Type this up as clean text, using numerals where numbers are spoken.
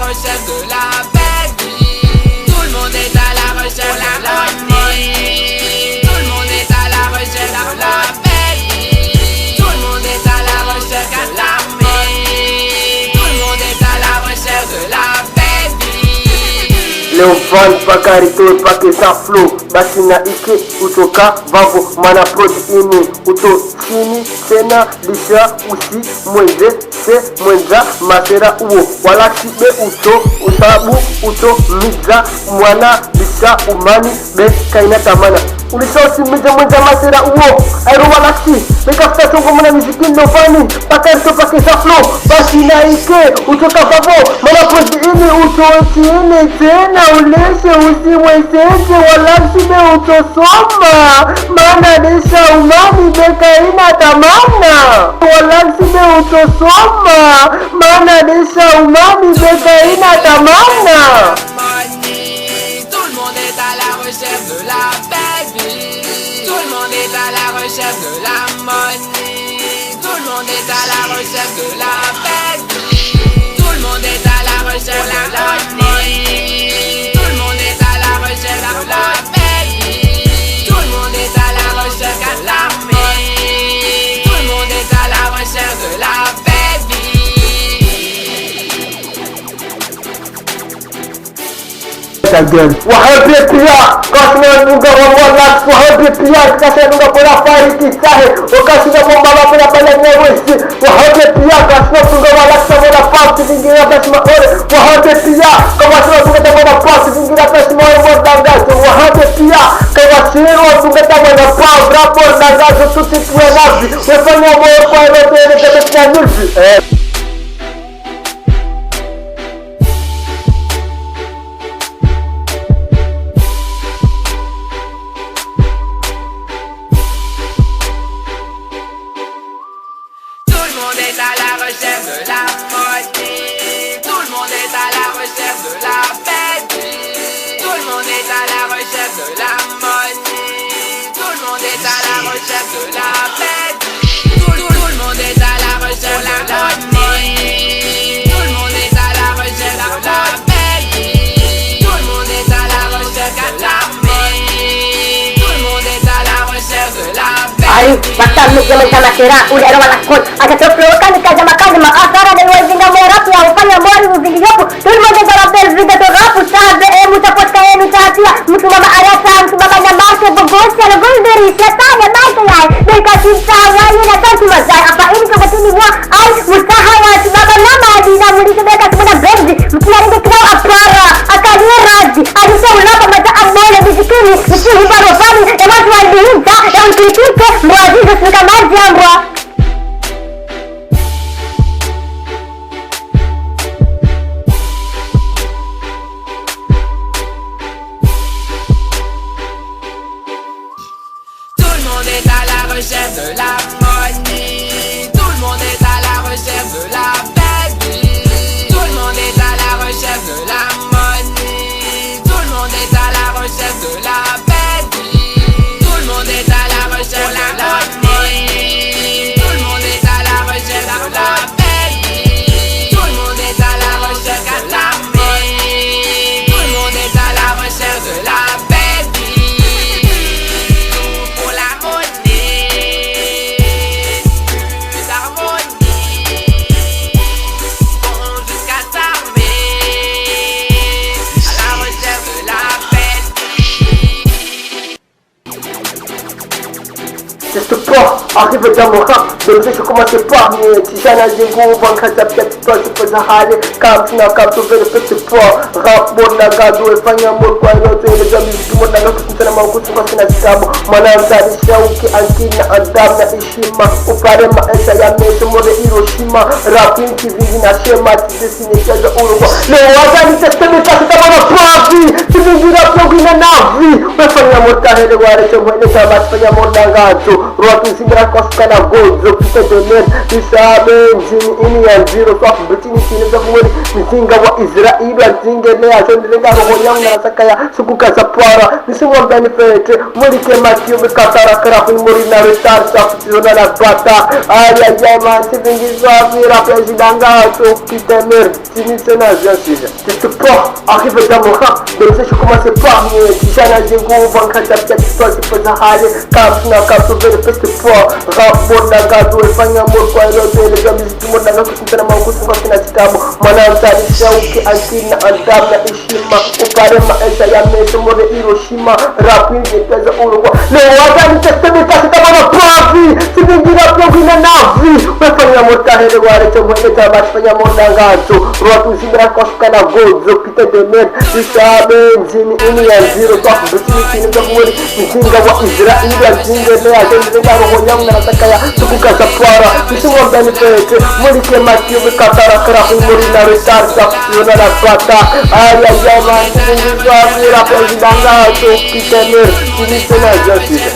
recherche de la belle vie. Tout le monde est à la recherche de la money. Tout le monde est à la recherche de la belle vie. Tout le monde est à la recherche de la money. Tout le monde est à la recherche de la belle vie. Leovan Pakarito Pakesa Flow Basina Ike Utoka Vavo Mana Prodi Ini Uto Chini Sena Lisha Usi Mwenze Se Mwenza Masera Uo Walaksi Be Uto Usabu Uto Miza Mwana Lisha Umani Be Kaina Tamana Ulisha Usi Miza Mwenza Masera Uo Aero Walaksi Bekafta Songo Mana Miziki Lovani Pakarito Pakesa Flow Basina Ike Utoka Vavo Mana Prodi Ini Uto Chini Sena Uleshe usimwezeshe walasime utosoma mana desha umani bekaina tamana walasime utosoma mana desha umani bekaina tamana. Tout le monde est à la recherche de la belle vie. Tout le monde est à la recherche de la money. Tout le monde est à la recherche de la belle vie. Tout le monde est à la recherche de la money. Tout le monde est à la recherche de la belle vie. Tout le monde est à la recherche de la money. Tout le monde est à la recherche de la belle vie. Wahabe pia kasna nunga wala wahabe pia kasna nunga bola fariki sahe okasina bomba la pala pala nyewesi wahabe pia kasna nunga wala sabona pasi dingira basma ore wahabe pia kawasna nunga bola pasi dingira basma ore mordangazo wahabe pia kawasina nunga bola pasi rapor dangazo tutti tua navi wefanya moyo kwa yote ile katika nyuzi. Tout le monde est à la recherche de la money. Tout le monde est à la recherche de la belle vie. Tout le monde est à la recherche de la money. Tout le monde est à la recherche de la belle vie. Tout le monde est à la recherche de la money. Tout le monde est à la recherche de la belle vie. Tout le monde est à la recherche de la money. Tout le monde est à la recherche de la Ay, basta migyaman sa masira, uli araw alakon. Akatoplokan ka sa makazi maasara de luwag nga morapi ang panyamori mo videopo. Tulmo de garapel vida to rapu sabe e mutapot ka emi tatia. Mutu mama arasa ang sumama na base bogosya na gulderi siatanya maitayay. Dahil kasi sawa yun na tansi mazay. Apa ini ka batini mo ay mustahawa si baba nama di na muli sa bekas mo na berdi. Mutlari de kraw apara akali razi. Adi sa ulapa mata amole bisikini. Misihi barofani emas waldihinta yang kritike mwazi zasika mazi ambwa. Tout le monde est à la recherche de la money. Tout le monde est à la recherche de la belle vie. Tout le monde est à la recherche de la money. Tout le monde est à la recherche de la belle vie. Tout le monde est à la recherche de la money. Tout le monde est à la recherche de la belle vie. Tout le monde est à la recherche de la money. Tout le monde est à la recherche de la belle vie. Pour la monnaie, plus d'harmonie, vont jusqu'à s'armer à la recherche de la belle vie. C'est pas arrivé dans mon rap, donc je commence par mes si j'en ai des gros vents quand ça peut-être pas je peux aller quand tu n'as qu'à trouver le petit poids rap bon la gado et fanya mo kwa yote les amis du monde na kusana mangu tu kwa na kitabu mwananza ni shauki ankina adam na heshima upare maisha ya meso mo Hiroshima rapping kivingi na shema tisini chaza urugo leo wazani testame kama na pravi kivingi rap yogina navi wefanya mo tahele wale chomwe ne kama fanya mo dangazo Roatu zingra koskana gozo kita donen isabe njini ini ya zero soft bitini kini za kumuri mizinga wa Israeli anzingele ashondelenga roho yangu na sakaya sukuka za pwara nisimwa benefit muri kematio bekatara karafu muri na retar saptiona na bata aya jama sibingiza vira presidanga so kitemer sini sena jasija c'est pas arrive dans mon rap donc je commence par moi tishana jingu banka tapia kipazi pesa hali kapna kapsubiri peste poa rap bona gazo efanya mor kwa yote ile kama mziki na kusintana makusu kwa kina kitabu mwanamta shauki akina adamna heshima upare maisha ya meso mode Hiroshima rap ni pesa urwa leo waga niteseme kasi kama na pavi sibingira pia navi wefanya motahere wale chomwe tabati fanya modangazo roatu zibra koskana gozo pita demen isabe njini ini ya zero kwa bitini kini za kumuri mzinga wa Israeli anzingele ashondelenga roho yangu na sakaya sukuka za pwara nisimwa benefit muri kematio bekatara karafu muri na retar saptiona na bata aya jama sibingiza vira presidanga so kitemer sini sena jasija